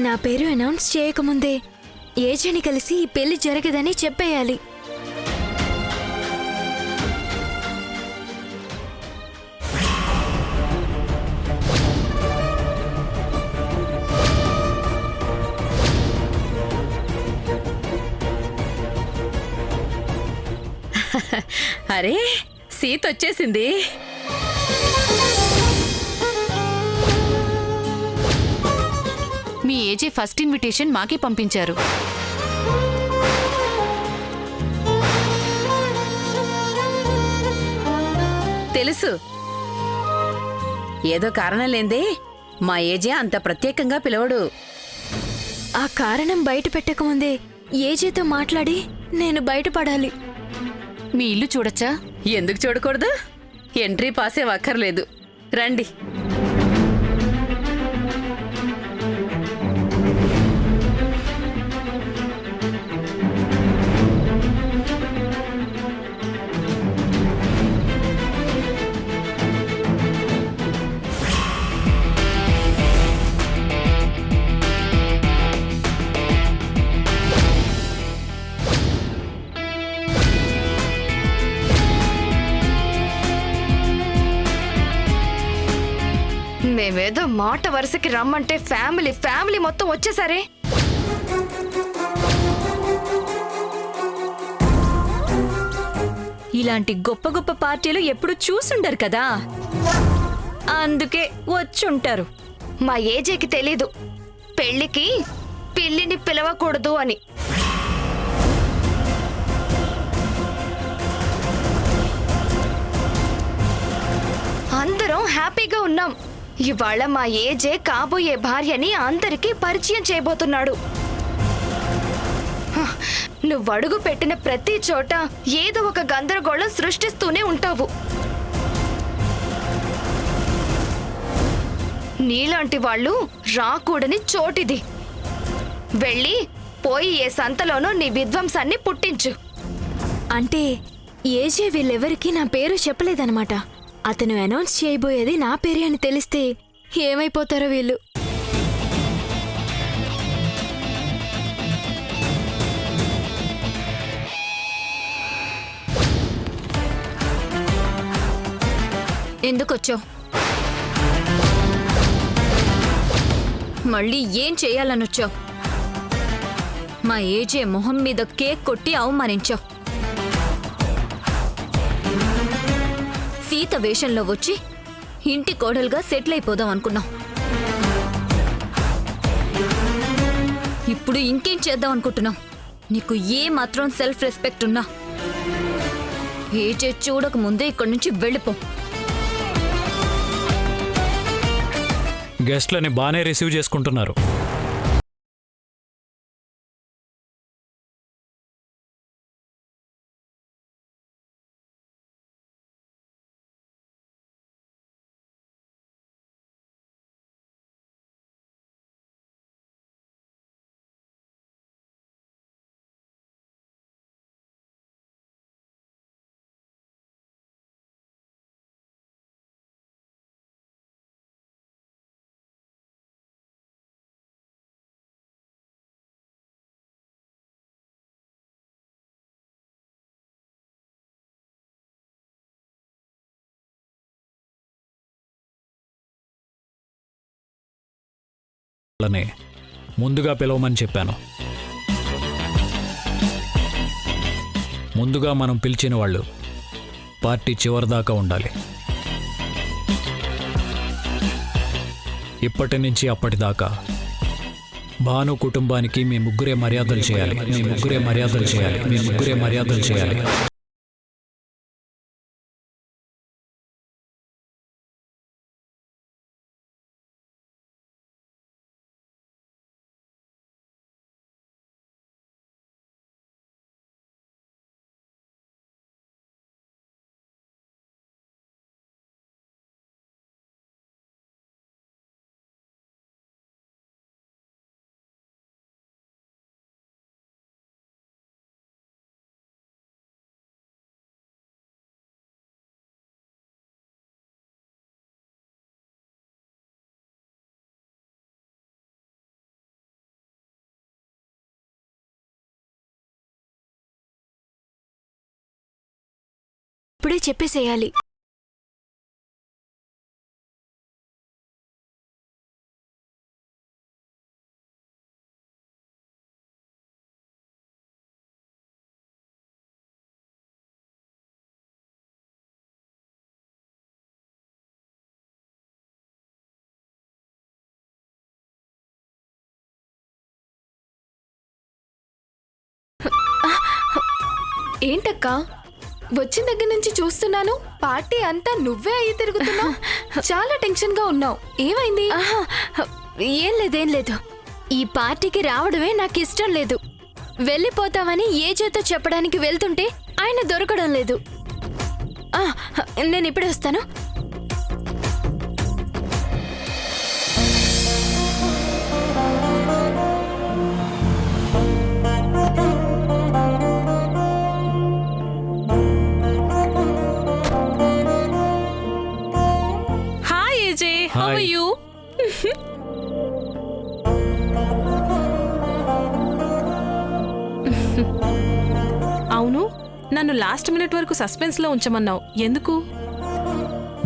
నా పేరు అనౌన్స్ చేయకముందే ఏజేని కలిసి ఈ పెళ్లి జరగదని చెప్పేయాలి. అరే సీత వచ్చేసింది. మీ ఏజే ఫస్ట్ ఇన్విటేషన్ మాకే పంపించారు. తెలుసు, ఏదో కారణం లేందే మా ఏజే అంత ప్రత్యేకంగా పిలవడు. ఆ కారణం బయట పెట్టకముందే ఏజేతో మాట్లాడి నేను బయటపడాలి. మీ ఇల్లు చూడొచ్చా? ఎందుకు చూడకూడదు? ఎంట్రీ పాసే అక్కర్లేదు, రండి. మేమేదో మాట వరుసకి రమ్మంటే ఫ్యామిలీ మొత్తం వచ్చేసరే. ఇలాంటి గొప్ప గొప్ప పార్టీలు ఎప్పుడు చూసుండరు కదా, అందుకే వచ్చుంటారు. మా ఏజేకి తెలీదు పెళ్లికి పిల్లిని పిలవకూడదు అని. అందరం హ్యాపీగా ఉన్నాం. ఇవాళ మా ఏజే కాబోయే భార్యని అందరికీ పరిచయం చేయబోతున్నాడు. నువ్వు అడుగు పెట్టిన ప్రతి చోట ఏదో ఒక గందరగోళం సృష్టిస్తూనే ఉంటావు. నీలాంటి వాళ్ళు రాకూడని చోటిది. వెళ్ళి పోయి ఏ సంతలోనూ నీ విధ్వంసాన్ని పుట్టించు. అంటే ఏజే వీళ్ళెవరికీ నా పేరు చెప్పలేదన్నమాట. అతను అనౌన్స్ చేయబోయేది నా పేరే అని తెలిస్తే ఏమైపోతారో వీళ్ళు. ఎందుకొచ్చావు? మళ్ళీ ఏం చేయాలనొచ్చావు? మా ఏజే మొహం మీద కేక్ కొట్టి అవమానించావు. సీత వేషంలో వచ్చి ఇంటి కోడలుగా సెటిల్ అయిపోదాం అనుకున్నాం. ఇప్పుడు ఇంకేం చేద్దాం అనుకుంటున్నాం? నీకు ఏ మాత్రం సెల్ఫ్ రెస్పెక్ట్ ఉన్నా ఏజే చూడక ముందే ఇక్కడి నుంచి వెళ్ళిపో. గెస్ట్లని బాగానే రిసీవ్ చేసుకుంటున్నారు. ముందుగా పిలవమని చెప్పాను. ముందుగా మనం పిలిచిన వాళ్ళు పార్టీ చివరిదాకా ఉండాలి. ఇప్పటి నుంచి అప్పటిదాకా భాను కుటుంబానికి మీ ముగ్గురే మర్యాదలు చేయాలి. ఇప్పుడే చెప్పేసేయాలి. ఏంటక్కా వచ్చిన దగ్గర నుంచి చూస్తున్నాను పార్టీ అంతా నువ్వే అయ్యి తిరుగుతున్నావు. చాలా టెన్షన్ గా ఉన్నావు. ఏమైంది? ఏం లేదు. ఈ పార్టీకి రావడమే నాకు ఇష్టం లేదు. వెళ్ళిపోతామని ఏ చేతో చెప్పడానికి వెళ్తుంటే ఆయన దొరకడం లేదు. నేను ఇప్పుడే వస్తాను. Hi AJ, how Hi. Are you? అవును, నన్ను లాస్ట్ మినిట్ వరకు సస్పెన్స్ లో ఉంచమన్నావు. ఎందుకు?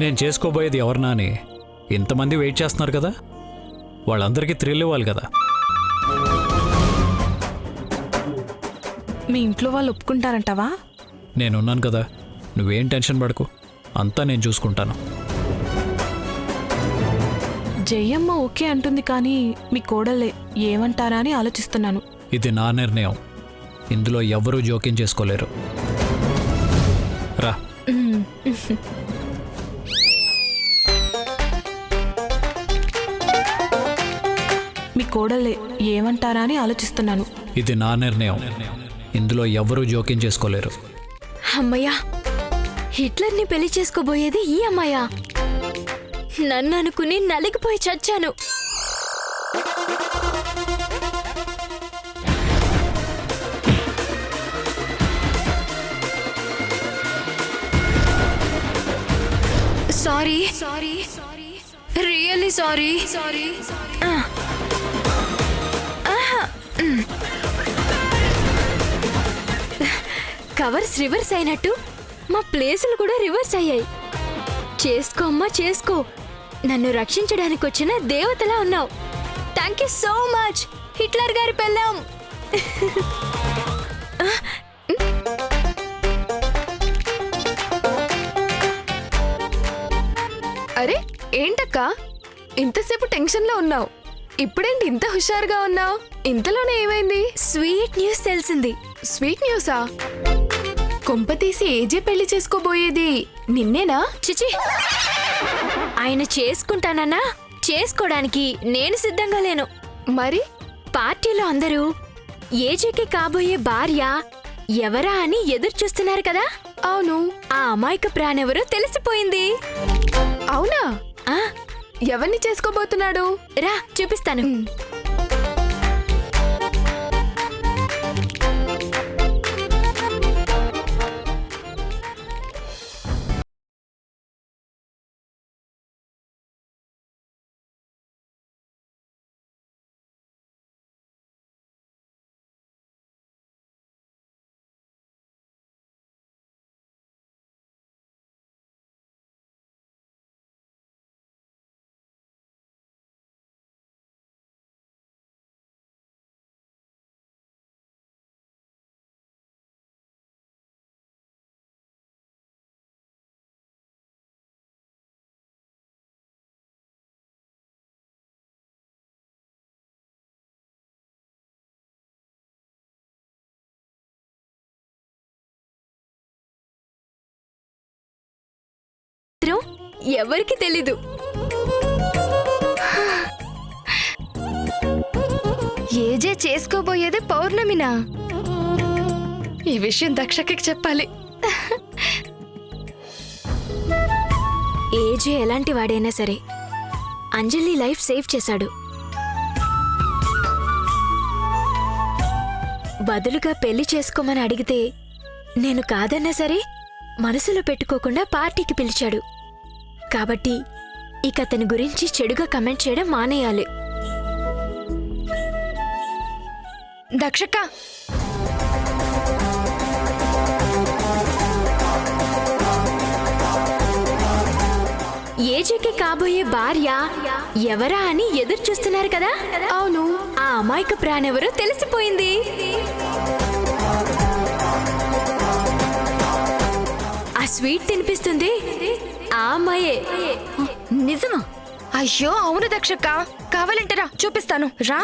నేను చేసుకోబోయేది ఎవరినా అని ఇంతమంది వెయిట్ చేస్తున్నారు కదా, వాళ్ళందరికీ థ్రిల్ ఇవ్వాలి కదా. మీ ఇంట్లో వాళ్ళు ఒప్పుకుంటారంటావా? నేనున్నాను కదా, నువ్వేం టెన్షన్ పడకు, అంతా నేను చూసుకుంటాను. జయమ్మ ఓకే అంటుంది, కానీ మీ కోడలే ఏమంటారా అని ఆలోచిస్తున్నాను. ఇది నా నిర్ణయం, ఇందులో ఎవ్వరూ జోక్యం చేసుకోలేరు. రా. మీ కోడలే ఏమంటారా అని ఆలోచిస్తున్నాను. ఇది నా నిర్ణయం, ఇందులో ఎవ్వరూ జోక్యం చేసుకోలేరు. అమ్మయ్యా, హిట్లర్ని పెళ్లి చేసుకోబోయేది ఈ అమ్మాయా? నన్ను అనుకుని నలిగిపోయి చచ్చాను. Sorry, really sorry. Covers reverse అయినట్టు మా ప్లేసులు కూడా రివర్స్ అయ్యాయి. చేసుకో అమ్మా, చేసుకో. నన్ను రక్షించడానికి వచ్చిన దేవతలా ఉన్నావు. Thank you so much Hitler గారి పెళ్ళాం. అరే ఏంటక్కా ఇంతసేపు టెన్షన్ లో ఉన్నావు, ఇప్పుడేంటి ఇంత హుషారుగా ఉన్నావు? ఇంతలోనే ఏమైంది? స్వీట్ న్యూస్ తెలిసింది. స్వీట్ న్యూసా? కొంపతీసి ఏజే పెళ్లి చేసుకోబోయేది నిన్నేనా? చిచి, ఆయన చేసుకుంటానన్నా చేసుకోవడానికి నేను సిద్ధంగా లేను. మరి పార్టీలో అందరూ ఏజేకి కాబోయే భార్య ఎవరా అని ఎదురు చూస్తున్నారు కదా. అవును. ఆ అమాయక ప్రాణెవరో తెలిసిపోయింది. అవునా? ఆ, ఎవరిని చేసుకోబోతున్నాడు? రా చూపిస్తాను. ఎవరికి తెలీదు. ఏజే చేసుకోబోయేది పౌర్ణమినా? ఈ విషయం దక్షకి చెప్పాలి. ఏజే ఎలాంటి వాడైనా సరే అంజలి లైఫ్ సేవ్ చేశాడు. బదులుగా పెళ్లి చేసుకోమని అడిగితే నేను కాదన్నా సరే మనసులో పెట్టుకోకుండా పార్టీకి పిలిచాడు. కాబట్టి ఇక అతని గురించి చెడుగా కమెంట్ చేయడం మానేయాలి. దక్షక్క భార్య ఎవరా అని ఎదురు చూస్తున్నారు కదా? అవును. ఆ అమాయక ప్రాణెవరో తెలిసిపోయింది. ఆ స్వీట్ తినిపిస్తుంది ఆ అమ్మాయే. నిజమా? అయ్యో అవును దక్షక్క, కావాలంటే రా చూపిస్తాను, రా.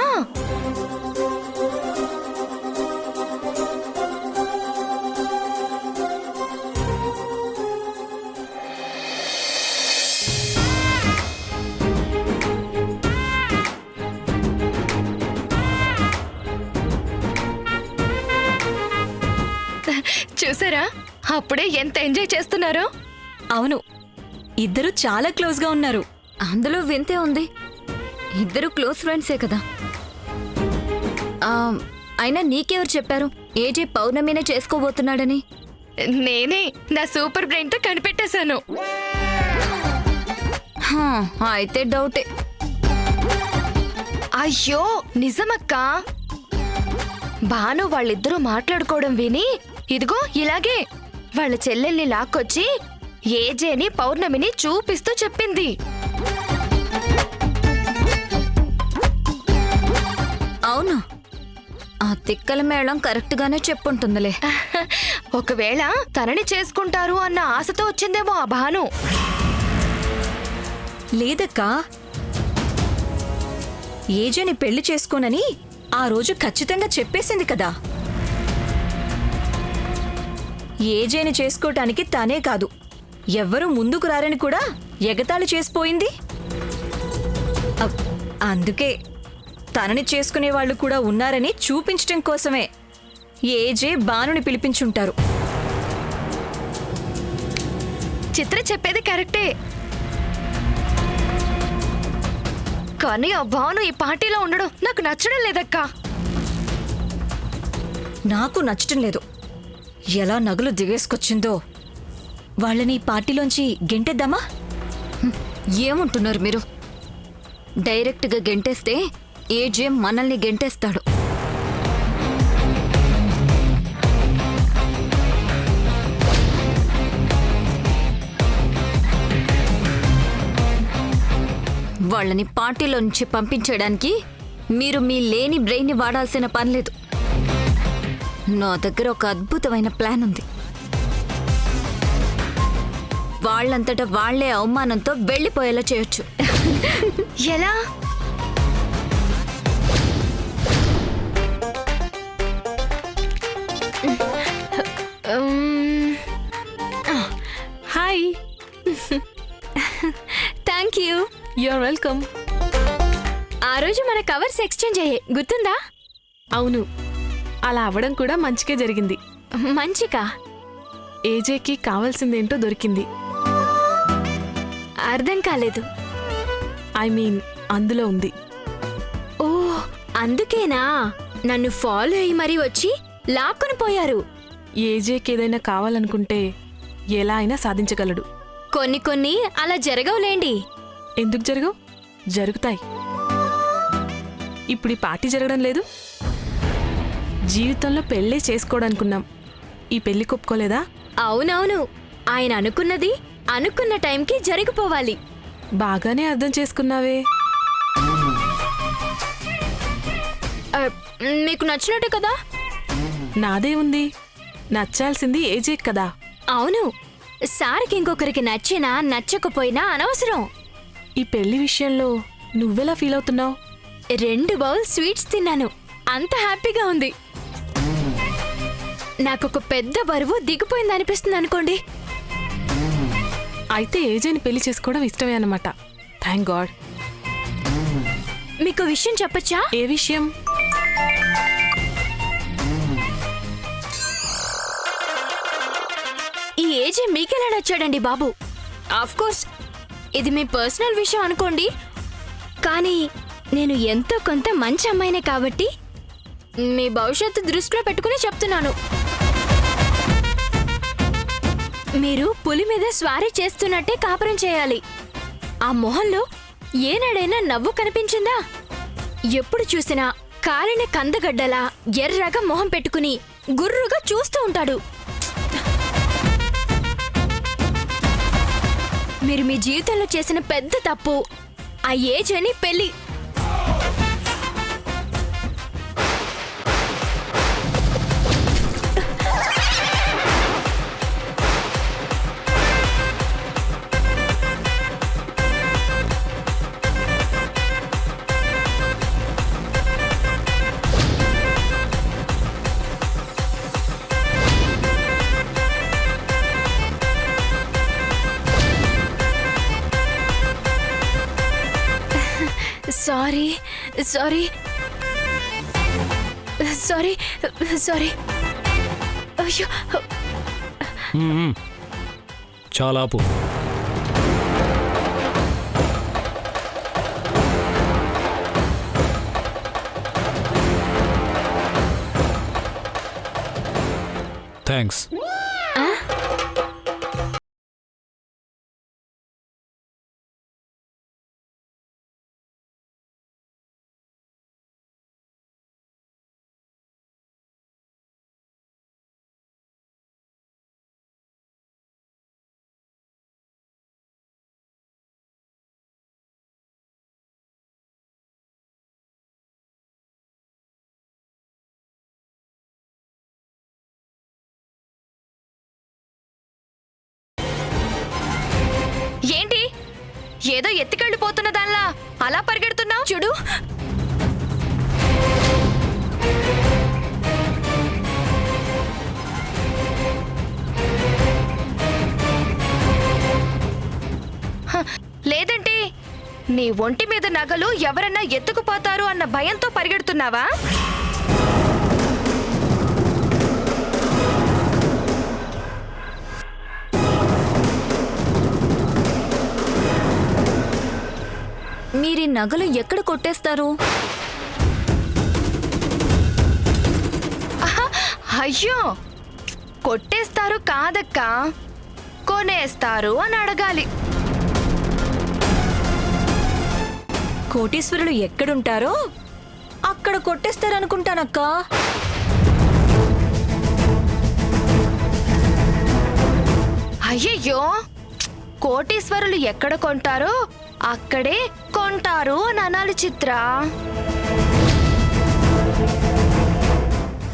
చూసారా అప్పుడే ఎంత ఎంజాయ్ చేస్తున్నారో. అవును, ఇద్దరు చాలా క్లోజ్ గా ఉన్నారు. అందులో వింతే ఉంది, ఇద్దరు క్లోజ్ ఫ్రెండ్సే కదా. అయినా నీకెవరు చెప్పారు ఏజే పౌర్ణమినే చేసుకోబోతున్నాడని? నేనే నా సూపర్ బ్రెయిన్ తో కనిపెట్టేశాను. హా, అయితే డౌటే. అయ్యో నిజమక్క, భాను వాళ్ళిద్దరూ మాట్లాడుకోవడం విని ఇదిగో ఇలాగే వాళ్ళ చెల్లెల్ని లాక్కొచ్చి ఏజేని పౌర్ణమిని చూపిస్తూ చెప్పింది. అవునా? ఆ తిక్కల మేళం కరెక్ట్ గానే చెప్పుంటుందిలే. ఒకవేళ తనని చేసుకుంటారు అన్న ఆశతో వచ్చిందేమో ఆ భాను. లేదక్కా, ఏజేని పెళ్లి చేసుకోనని ఆ రోజు ఖచ్చితంగా చెప్పేసింది కదా. ఏజేని చేసుకోటానికి తనే కాదు, ఎవ్వరూ ముందుకు రారని కూడా ఎగతాళి చేసిపోయింది. అందుకే తనని చేసుకునే వాళ్ళు కూడా ఉన్నారని చూపించటం కోసమే ఏజే భానుని పిలిపించుంటారు. చిత్ర చెప్పేది కరెక్టే, కానీ ఆ భాను ఈ పార్టీలో ఉండడం నాకు నచ్చడం లేదక్కా. నాకు నచ్చటం లేదు. ఎలా నగలు దిగేసుకొచ్చిందో. వాళ్ళని ఈ పార్టీలోంచి గెంటేద్దామా? ఏమంటున్నారు మీరు? డైరెక్ట్గా గెంటేస్తే ఏజే మనల్ని గెంటేస్తాడు. వాళ్ళని పార్టీలో నుంచి పంపించడానికి మీరు మీ లేని బ్రెయిన్ని వాడాల్సిన పనిలేదు. నా దగ్గర ఒక అద్భుతమైన ప్లాన్ ఉంది. వాళ్ళంతటా వాళ్లే అవమానంతో వెళ్ళిపోయేలా చేయొచ్చు. ఎలా? Hi. Thank you. You're welcome. ఆ రోజు మన కవర్స్ ఎక్స్చేంజ్ అయ్యే గుర్తుందా? అవును, అలా అవ్వడం కూడా మంచికే జరిగింది. మంచికా? ఏజేకి కావాల్సిందేంటో దొరికింది. అర్థం కాలేదు. ఐ మీన్ అందులో ఉంది. ఓ, అందుకేనా నన్ను ఫాలో అయ్యి మరీ వచ్చి లాక్కుని పోయారు. ఏజేకి ఏదైనా కావాలనుకుంటే ఎలా అయినా సాధించగలడు. కొన్ని కొన్ని అలా జరగవులేండి. ఎందుకు జరగవు? జరుగుతాయి. ఇప్పుడు ఈ పార్టీ జరగడం లేదు. జీవితంలో పెళ్ళే చేసుకోవడానుకున్నాం, ఈ పెళ్లి కొప్పుకోలేదా? అవునవును, ఆయన అనుకున్నది అనుకున్న టైంకి జరిగిపోవాలి. బాగానే అర్థం చేసుకున్నావే. మీకు నచ్చినట్టు కదా? నాదే ఉంది, నచ్చాల్సింది ఏజే కదా. అవును, సార్కి ఇంకొకరికి నచ్చినా నచ్చకపోయినా అనవసరం. ఈ పెళ్లి విషయంలో నువ్వెలా ఫీల్ అవుతున్నావు? 2 బౌల్ స్వీట్స్ తిన్నాను, అంత హ్యాపీగా ఉంది. నాకొక పెద్ద బరువు దిగిపోయింది అనిపిస్తుంది అనుకోండి. అయితే ఏజేని పెళ్లి చేసుకోవడం ఇష్టమే అన్నమాట. Thank God. మీకు విషయం చెప్పచ్చా? ఏ విషయం? ఈ ఏజే మీకెలా నచ్చాడండి బాబు? ఆఫ్ కోర్స్ ఇది మీ పర్సనల్ విషయం అనుకోండి, కానీ నేను ఎంతో కొంత మంచి అమ్మాయినే కాబట్టి మీ భవిష్యత్తు దృష్టిలో పెట్టుకుని చెప్తున్నాను. మీరు పులి మీద స్వారీ చేస్తున్నట్టే కాపురం చేయాలి. ఆ మొహంలో ఏనాడైనా నవ్వు కనిపించిందా? ఎప్పుడు చూసినా కాలిన కందగడ్డలా ఎర్రగా మొహం పెట్టుకుని గుర్రుగా చూస్తూ ఉంటాడు. మీరు మీ జీవితంలో చేసిన పెద్ద తప్పు ఆ ఏజ్ అని పెళ్లి. Sorry sorry sorry sorry. అయ్యో, చాలా ఆపు. థ్యాంక్స్. ఏంటి ఏదో ఎత్తికెళ్ళిపోతున్న దానిలా అలా పరిగెడుతున్నావు? చూడు, లేదంటే నీ ఒంటి మీద నగలు ఎవరన్నా ఎత్తుకుపోతారు అన్న భయంతో పరిగెడుతున్నావా? మీరీ నగలు ఎక్కడ కొట్టేస్తారు? అయ్యో, కొట్టేస్తారు కాదక్క, కొనేస్తారు అని అడగాలి. కోటీశ్వరులు ఎక్కడుంటారో అక్కడ కొట్టేస్తారనుకుంటానక్క. అయ్యయ్యో, కోటీశ్వరులు ఎక్కడ కొంటారో అక్కడే కొంటారు అని అనాలి చిత్ర.